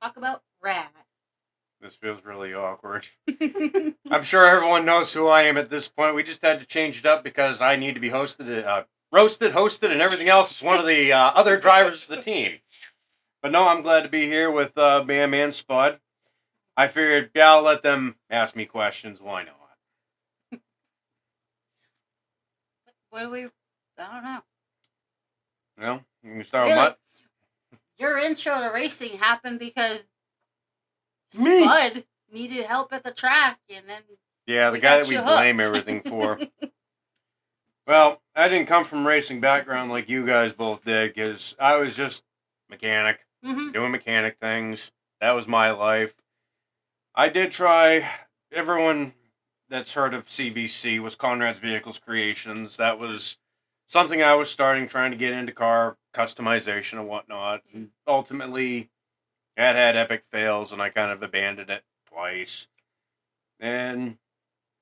Talk about rad. This feels really awkward. I'm sure everyone knows who I am at this point. We just had to change it up because I need to be roasted, hosted, and everything else as one of the other drivers of the team. But no, I'm glad to be here with Bam and Spud. I figured, yeah, I'll let them ask me questions. Why not? What do we? I don't know. Well, you can start Really, with what? your intro to racing happened because Me. Spud needed help at the track, and then Yeah, the we guy got that we you blame hooked. everything for. Well, I didn't come from racing background like you guys both did because I was just mechanic, Mhm. doing mechanic things. That was my life. I did try. Everyone that's heard of CVC was Conrad's Vehicles Creations. That was something I was starting, trying to get into car customization and whatnot. And ultimately, it had epic fails, and I kind of abandoned it twice. And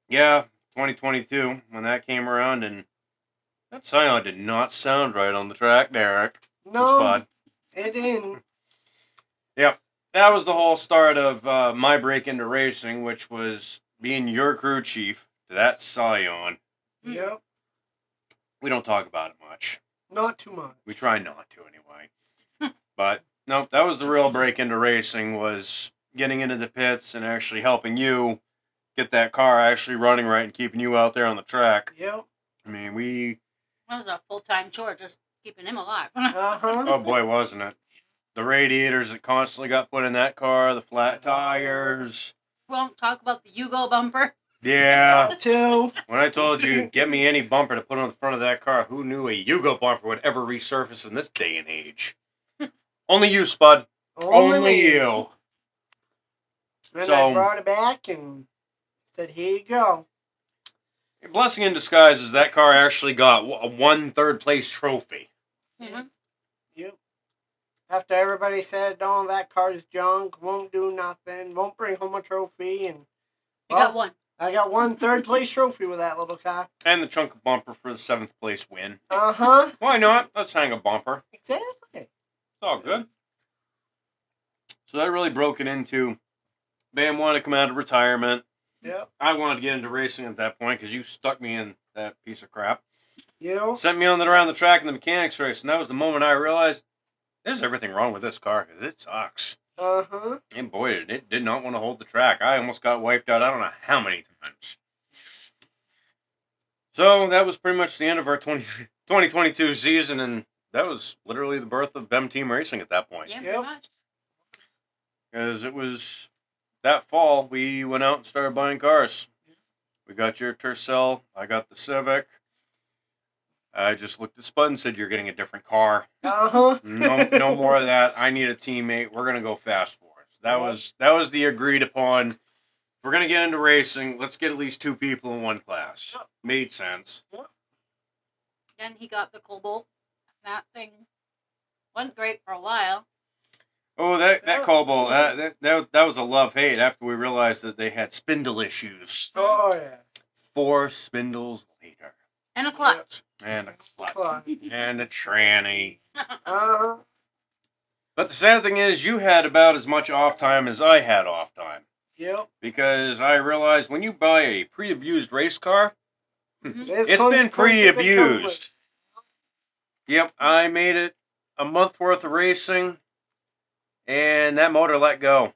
yeah, 2022 when that came around, and that Scion did not sound right on the track, Derek. No, Spud. it didn't. Yep. That was the whole start of my break into racing, which was being your crew chief to that Scion. Yep. We don't talk about it much. Not too much. We try not to anyway. But no, that was the real break into racing, was getting into the pits and actually helping you get that car actually running right and keeping you out there on the track. Yep. I mean, we... That was a full-time chore, just keeping him alive. Oh boy, wasn't it. The radiators that constantly got put in that car, the flat tires. We won't talk about the Yugo bumper. Yeah. That too. When I told you, get me any bumper to put on the front of that car, who knew a Yugo bumper would ever resurface in this day and age? Only you, Spud. Only me. you. Then So- I brought it back and said, "Here you go." A blessing in disguise is that car actually got a 1/3 place trophy. Mhm. Yep. After everybody said, "Oh, that car's junk, won't do nothing, won't bring home a trophy," and You got one. I got 1/3 place trophy with that little car. And the chunk of bumper for the 7th place win. Uh-huh. Why not? Let's hang a bumper. Exactly. It's all good. So that really broke it into Bam wanted to come out of retirement. Yep. I wanted to get into racing at that point because you stuck me in that piece of crap. Yep. Sent me on around the track in the mechanics race, and that was the moment I realized there's everything wrong with this car because it sucks. Uh-huh. And boy, it did not want to hold the track. I almost got wiped out I don't know how many times. So that was pretty much the end of our 2022 season, and that was literally the birth of BEM Team Racing at that point. Yeah, Yep. pretty much. Because it was that fall, we went out and started buying cars. We got your Tercel, I got the Civic. I just looked at Spud and said, "You're getting a different car. Uh-huh. No more of that. I need a teammate. We're gonna go fast for us." That was the agreed upon. If we're gonna get into racing, let's get at least 2 people in one class. Yep. Made sense. Then he got the Cobalt. That thing went great for a while. Oh, that Cobalt, that was a love-hate after we realized that they had spindle issues. Oh, yeah. 4 spindles later. And a clutch. And a clutch. Clutch. And a tranny. Uh-huh. But the sad thing is, you had about as much off time as I had off time. Yep. Because I realized when you buy a pre-abused race car, There's it's been consequences that come with- pre-abused. Yep, I made it a month worth of racing, and that motor let go.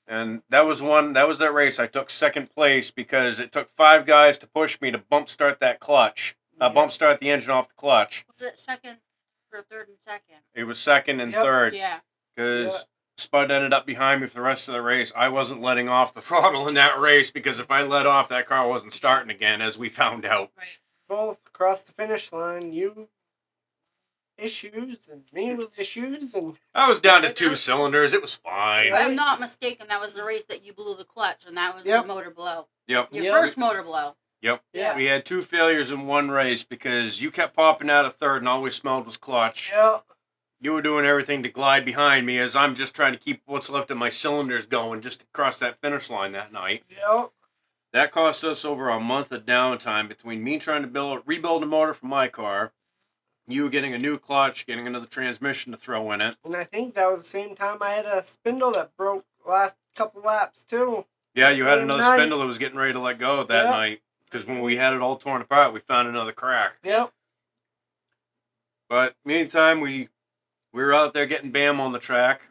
And that was that race I took second place because it took 5 guys to push me to bump start that clutch. Bump start the engine off the clutch. Was it second or third and second? It was second and Yep. third. Yeah. Because Spud ended up behind me for the rest of the race. I wasn't letting off the throttle in that race because if I let off, that car wasn't starting again, as we found out. Right. Both across the finish line, you issues and me with issues, and I was down to 2 cylinders. It was fine. If I'm not mistaken, that was the race that you blew the clutch, and that was Yep. the motor blow. Yep. Your Yep. first motor blow. Yep. Yeah. We had 2 failures in one race because you kept popping out of third and all we smelled was clutch. yeah, You were doing everything to glide behind me as I'm just trying to keep what's left of my cylinders going just to cross that finish line that night. yeah, That cost us over a month of downtime between me trying to rebuild a motor for my car, you getting a new clutch, getting another transmission to throw in it. And I think that was the same time I had a spindle that broke last couple laps too. Yeah, you had Same another night. spindle that was getting ready to let go that Yep. night. Because when we had it all torn apart, we found another crack. Yep. But meantime, we were out there getting Bam on the track,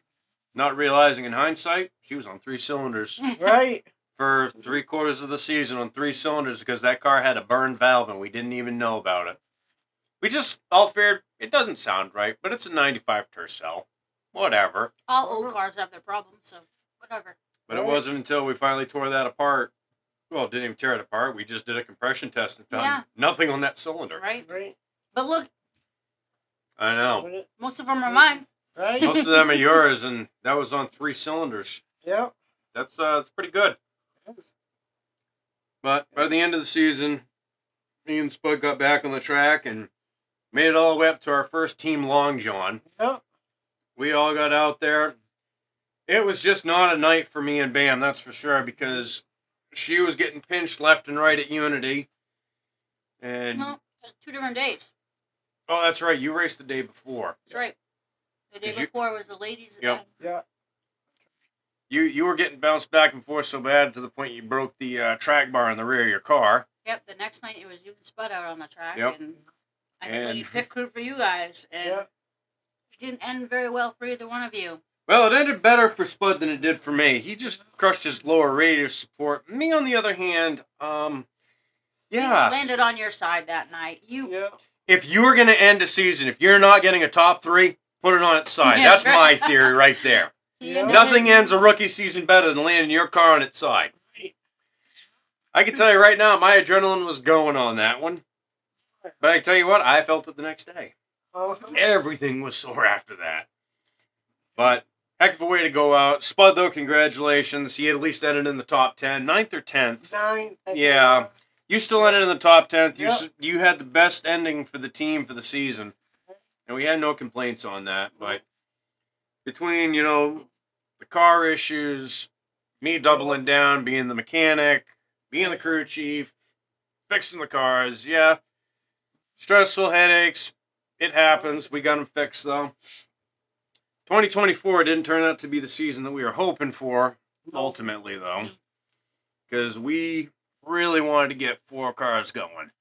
not realizing in hindsight, she was on 3 cylinders. Right. For 3/4 of the season on 3 cylinders because that car had a burned valve and we didn't even know about it. We just all figured it doesn't sound right, but it's a 95 Tercel. Whatever. All old cars have their problems, so whatever. But it wasn't until we finally tore that apart. Well, didn't even tear it apart. We just did a compression test and found nothing on that cylinder. Right? Right. But look, I know. most of them are mine. Right. Most of them are yours, and that was on 3 cylinders. Yep. That's pretty good. But by the end of the season, me and Spud got back on the track and made it all the way up to our first team long john. Yep. We all got out there. It was just not a night for me and Bam, that's for sure, because she was getting pinched left and right at Unity. And No, there's 2 different days. oh, that's right, you raced the day before. That's right. The day 'Cause you- before was the ladies' Yep. event. Yeah. You were getting bounced back and forth so bad to the point you broke the track bar in the rear of your car. Yep, the next night it was you and Spud out on the track. Yep. And I And- played pit crew for you guys. And Yep. it didn't end very well for either one of you. Well, it ended better for Spud than it did for me. He just crushed his lower radius support. Me, on the other hand, We yeah. landed on your side that night. You Yep. If you were going to end a season, if you're not getting a top 3, put it on its side. Yeah, That's right. my theory right there. he Yeah. ended Nothing it- ends a rookie season better than landing your car on its side. I can tell you right now, my adrenaline was going on that one. But I can tell you what, I felt it the next day. Everything was sore after that. But heck of a way to go out. Spud, though, congratulations. He at least ended in the top 10, 9th or 10th. 9th. I think Yeah. it was. You still ended in the top 10th. Yep. You had the best ending for the team for the season. And we had no complaints on that. But between, the car issues, me doubling down, being the mechanic, being the crew chief, fixing the cars, yeah. Stressful headaches. It happens. We got them fixed, though. 2024 didn't turn out to be the season that we were hoping for, ultimately, though. Because we really wanted to get 4 cars going.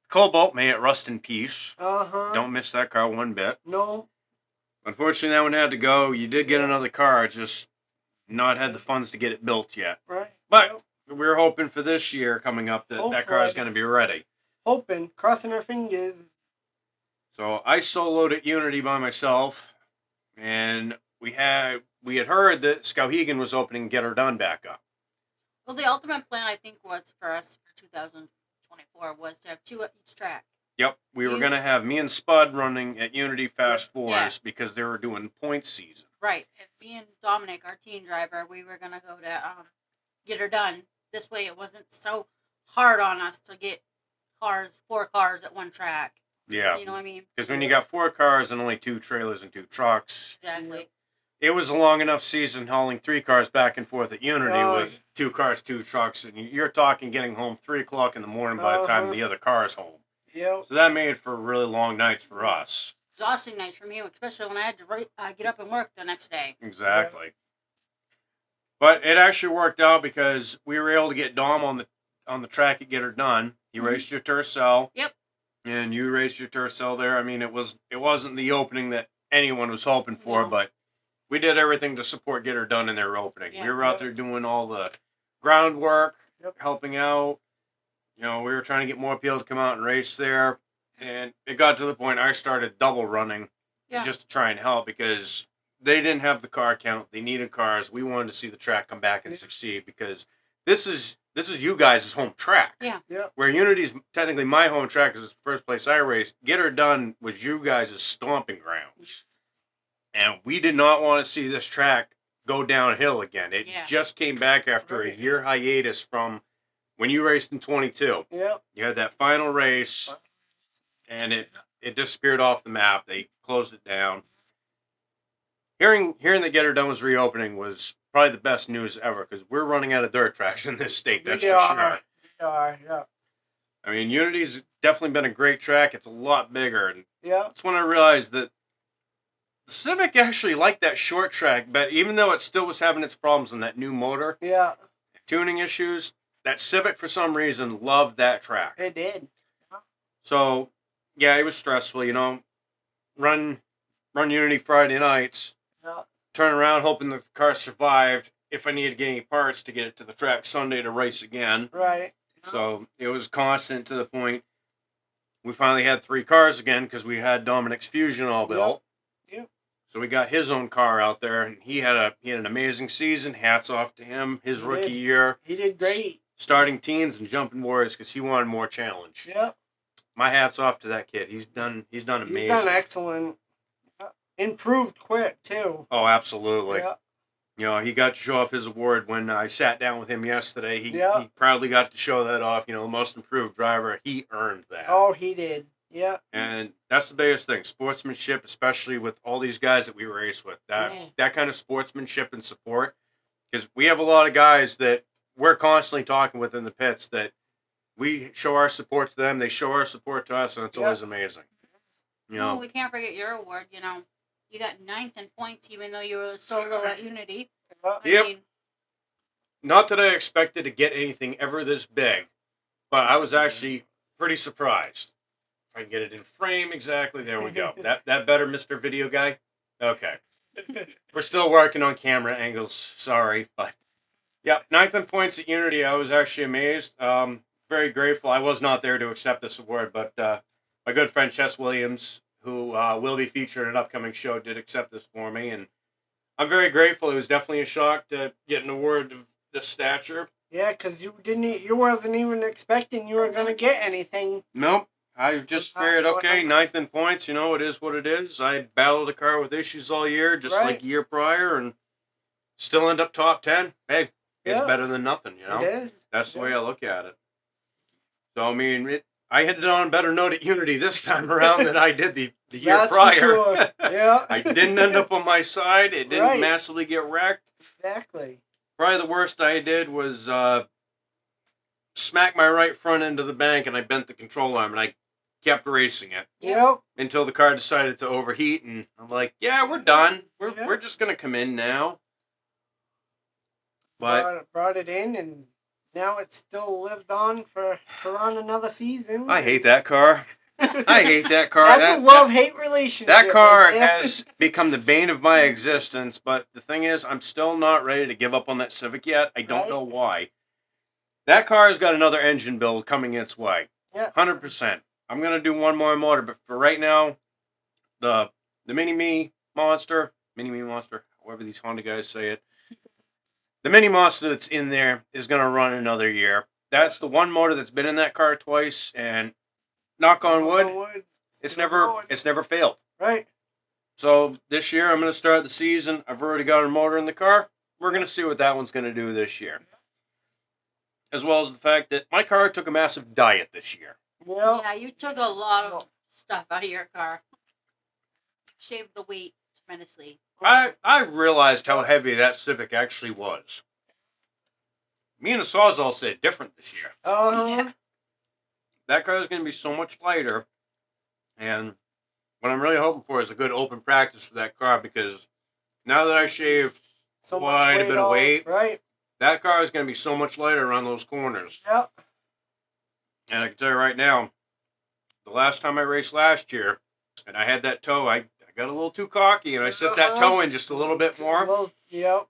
Cobalt, may it rust in peace. Don't miss that car one bit. No. Unfortunately, that one had to go. You did get another car, just not had the funds to get it built yet. Right. But Yep. we're hoping for this year coming up that that car is going to be ready. Hoping, crossing our fingers. So I soloed at Unity by myself, and we had heard that Skowhegan was opening Get Her Done back up. Well, the ultimate plan, I think, was for us for 2024 was to have 2 at each track. Yep, we were You- going to have me and Spud running at Unity Fast Fours Yeah. because they were doing points season. Right. And me and Dominic, our team driver, we were going to go to Get Her Done. This way it wasn't so hard on us to get 4 cars at one track. Yeah, You know what I mean? because when you got 4 cars and only 2 trailers and 2 trucks, Exactly. it was a long enough season hauling 3 cars back and forth at Unity Oh, with 2 cars, 2 trucks, and you're talking getting home 3 o'clock in the morning by the time Uh-huh. the other car is home. Yep. So that made for really long nights for us. Exhausting nights for me, especially when I had to get up and work the next day. Exactly. But it actually worked out because we were able to get Dom on the track at Get Her Done. He Mhm. raced your Tercel. Yep. And you raced your Tercel there. I mean, it wasn't the opening that anyone was hoping for, No. but we did everything to support Get Her Done in their opening. Yeah. We were out there doing all the groundwork, Yep. helping out. We were trying to get more people to come out and race there. And it got to the point I started double running Yeah. just to try and help because they didn't have the car count. They needed cars. We wanted to see the track come back and Yeah. succeed because this is you guys' home track. Yeah. Yep. Where Unity's technically my home track because it's the first place I raced. Get Her Done was you guys' stomping grounds. And we did not want to see this track go downhill again. It Yeah. just came back after a Right. year hiatus from when you raced in 22. Yep. You had that final race and it disappeared off the map. They closed it down. Hearing that Get Her Done was reopening was probably the best news ever because we're running out of dirt tracks in this state. That's We for are. sure. We are. Yeah. I mean, Unity's definitely been a great track. It's a lot bigger, and Yeah. that's when I realized that the Civic actually liked that short track, but even though it still was having its problems in that new motor, Yeah. tuning issues, that Civic for some reason loved that track. It did. So, yeah, it was stressful, you know. Run Unity Friday nights, Yeah. turn around hoping the car survived if I needed to get any parts to get it to the track Sunday to race again. Right. So it was constant to the point we finally had 3 cars again because we had Dominic's Fusion all built. Yep. So we got his own car out there, and he had an amazing season. Hats off to him. His He rookie did. year, He did great. starting teens and jumping warriors because he wanted more challenge. Yep. My hats off to that kid. He's done amazing. He's done excellent. Improved quick too. Oh, absolutely. Yeah. You know, he got to show off his award when I sat down with him yesterday. He proudly got to show that off. You know, most improved driver. He earned that. Oh, he did. Yeah. And that's the biggest thing, sportsmanship, especially with all these guys that we race with. That kind of sportsmanship and support, because we have a lot of guys that we're constantly talking with in the pits that we show our support to them, they show our support to us, and it's always amazing. You know, Well, we can't forget your award. You know, you got 9th in points, even though you were solo at Unity. I mean, not that I expected to get anything ever this big, but I was actually pretty surprised. If I can get it in frame exactly, there we go. That better, Mr. Video Guy? Okay. We're still working on camera angles, sorry, but yeah, 9th in points at Unity. I was actually amazed. Very grateful. I was not there to accept this award, but my good friend Chess Williams, who will be featured in an upcoming show, did accept this for me, and I'm very grateful. It was definitely a shock to get an award of this stature. Yeah, because you wasn't even expecting you were gonna get anything. Nope. I just figured, okay, 9th in points, you know, it is what it is. I battled a car with issues all year, just like year prior, and still end up top 10. Hey, it's better than nothing, you know? It is. That's the way I look at it. So, I mean, I ended on a better note at Unity this time around than I did the year prior. For sure. Yeah. I didn't end up on my side. It didn't massively get wrecked. Exactly. Probably the worst I did was smack my right front into the bank, and I bent the control arm, and I kept racing it. Yep. Until the car decided to overheat, and I'm like, yeah, we're done. We're just going to come in now. But brought it in, and now it's still lived on to run another season. I hate that car. I hate that car. That's a love-hate relationship. That car has become the bane of my existence, but the thing is, I'm still not ready to give up on that Civic yet. I don't know why. That car has got another engine build coming its way. Yeah. 100%. I'm going to do one more motor, but for right now, the Mini-Me Monster, however these Honda guys say it, the Mini Monster that's in there is going to run another year. That's the one motor that's been in that car twice, and knock on wood, it's never failed. Right. So this year I'm going to start the season. I've already got a motor in the car. We're going to see what that one's going to do this year. As well as the fact that my car took a massive diet this year. Well, yeah, you took a lot of stuff out of your car. Shaved the weight tremendously. I realized how heavy that Civic actually was. Me and the Sawzall said different this year. Yeah. That car is going to be so much lighter, and what I'm really hoping for is a good open practice for that car, because now that I shaved quite a bit of weight, that car is going to be so much lighter around those corners. Yep. And I can tell you right now, the last time I raced last year, and I had that toe, I got a little too cocky, and I set that toe in just a little bit more. Yep.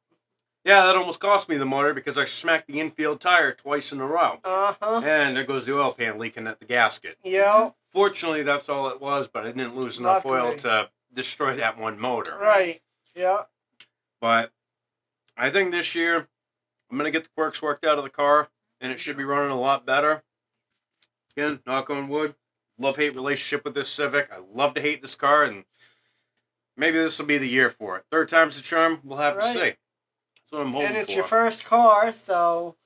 Yeah, that almost cost me the motor because I smacked the infield tire twice in a row. And there goes the oil pan leaking at the gasket. Yep. Fortunately, that's all it was, but I didn't lose enough oil to destroy that one motor. Right. Yeah. But I think this year, I'm going to get the quirks worked out of the car, and it should be running a lot better. Again, knock on wood. Love-hate relationship with this Civic. I love to hate this car, and maybe this will be the year for it. Third time's the charm. We'll have to see. That's what I'm hoping for. And it's your first car, so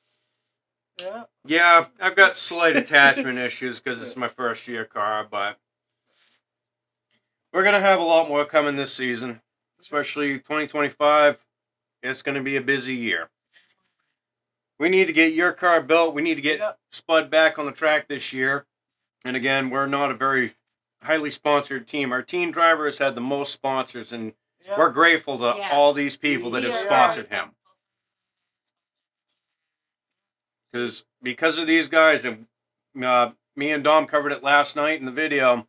yeah. Yeah, I've got slight attachment issues because it's my first year car, but we're going to have a lot more coming this season, especially 2025. It's going to be a busy year. We need to get your car built. We need to get Yep. Spud back on the track this year. And again, we're not a very highly sponsored team. Our team driver has had the most sponsors, and Yep. we're grateful to Yes. all these people that We have are sponsored very him. Because of these guys, and me and Dom covered it last night in the video.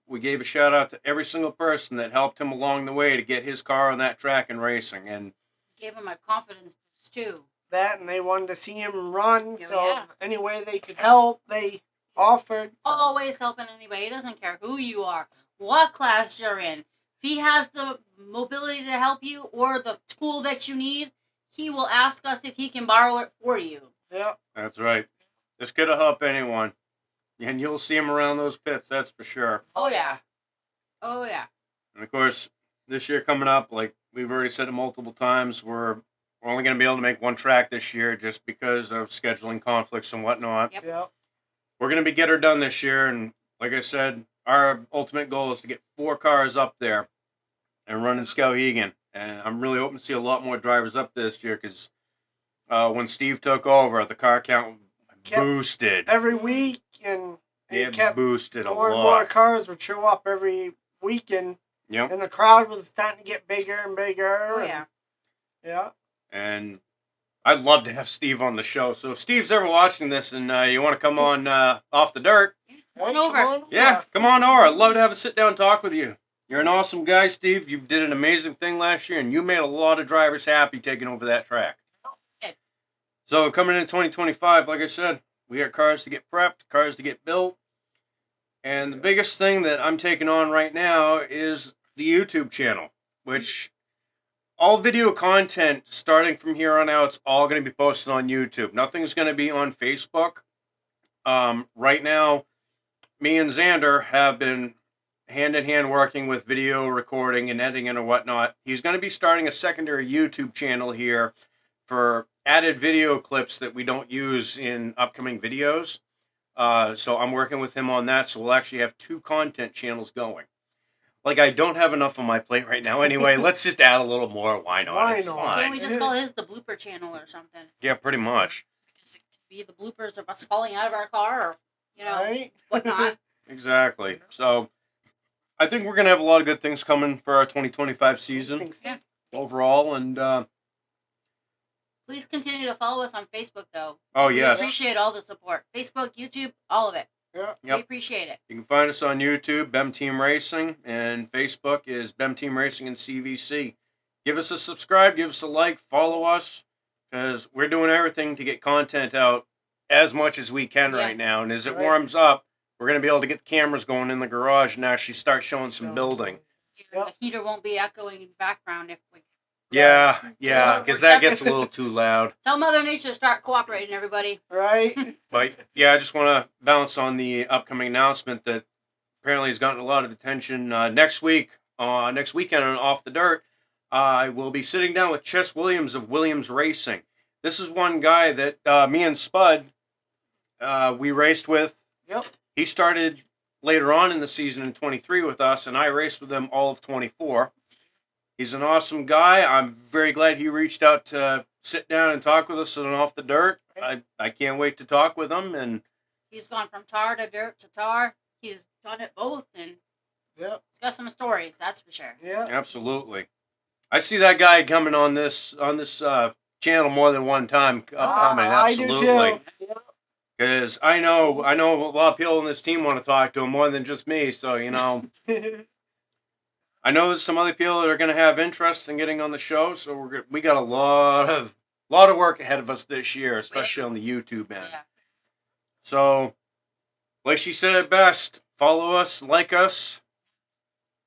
We gave a shout out to every single person that helped him along the way to get his car on that track and racing. And Gave him a confidence boost too. That, and they wanted to see him run, Oh, so yeah. any way they could help, they offered. So. Always helping anybody. He doesn't care who you are, what class you're in. If he has the mobility to help you or the tool that you need, he will ask us if he can borrow it for you. Yep. that's right. This could have helped anyone. And you'll see him around those pits, that's for sure. Oh yeah. Oh yeah. And of course, this year coming up, like we've already said it multiple times, we're only going to be able to make one track this year just because of scheduling conflicts and whatnot. Yep. Yep. We're going to be get her done this year, and like I said, our ultimate goal is to get 4 cars up there and run in Skowhegan. And I'm really hoping to see a lot more drivers up this year because when Steve took over, the car count Kept boosted. every week, and It kept boosted a more and more lot. cars would show up every weekend, Yep. and the crowd was starting to get bigger and bigger. Oh and, yeah. Yeah. And I'd love to have Steve on the show. So if Steve's ever watching this and you want to come on Off the Dirt, Come on Hey, over. yeah, come on over. I'd love to have a sit-down talk with you. You're an awesome guy, Steve. You did an amazing thing last year, and you made a lot of drivers happy taking over that track. Good. So coming in 2025, like I said, we got cars to get prepped, cars to get built. And the biggest thing that I'm taking on right now is the YouTube channel, which all video content starting from here on out, it's all going to be posted on YouTube. Nothing's going to be on Facebook. Right now, me and Xander have been hand in hand working with video recording and editing and whatnot. He's going to be starting a secondary YouTube channel here for added video clips that we don't use in upcoming videos. So I'm working with him on that. So we'll actually have 2 content channels going. Like, I don't have enough on my plate right now. Anyway, let's just add a little more. Why not? Why It's not? fine. Can't we just call his the blooper channel or something? Yeah, pretty much. Because it could be the bloopers of us falling out of our car or, Right? whatnot. Exactly. So I think we're going to have a lot of good things coming for our 2025 season Thanks. Yeah. overall. And, Please continue to follow us on Facebook, though. oh, We yes. appreciate all the support. Facebook, YouTube, all of it. Yeah. We Yep. appreciate it. You can find us on YouTube, Bem Team Racing, and Facebook is Bem Team Racing and CVC. Give us a subscribe, give us a like, follow us, because we're doing everything to get content out as much as we can Yeah. right now. And as it Right. warms up, we're going to be able to get the cameras going in the garage and actually start showing some building. Yep. The heater won't be echoing in the background if we Yeah, Yeah, because we're that gets a little too loud. tell Mother Nature to start cooperating, everybody. Right? But yeah, I just want to bounce on the upcoming announcement that apparently has gotten a lot of attention. Next weekend on Off the Dirt, I will be sitting down with Chess Williams of Williams Racing. This is one guy that me and Spud we raced with. Yep. He started later on in the season in 23 with us, and I raced with him all of 24. He's an awesome guy. I'm very glad he reached out to sit down and talk with us on Off the Dirt. I can't wait to talk with him. And He's gone from tar to dirt to tar. He's done it both, and Yep. he's got some stories, that's for sure. Yeah. absolutely, I see that guy coming on this channel more than one time upcoming. I do Absolutely, too. Yep. because I know a lot of people on this team want to talk to him more than just me. So I know there's some other people that are going to have interest in getting on the show. So we got a lot of work ahead of us this year, especially on the YouTube end. Yeah. So, like she said it best, follow us, like us.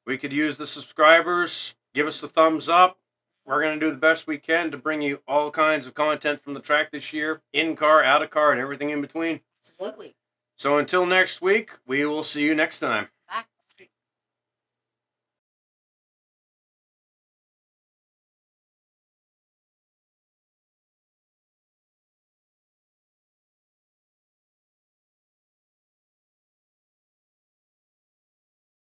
We could use the subscribers. Give us a thumbs up. We're going to do the best we can to bring you all kinds of content from the track this year, in car, out of car, and everything in between. Absolutely. So until next week, we will see you next time.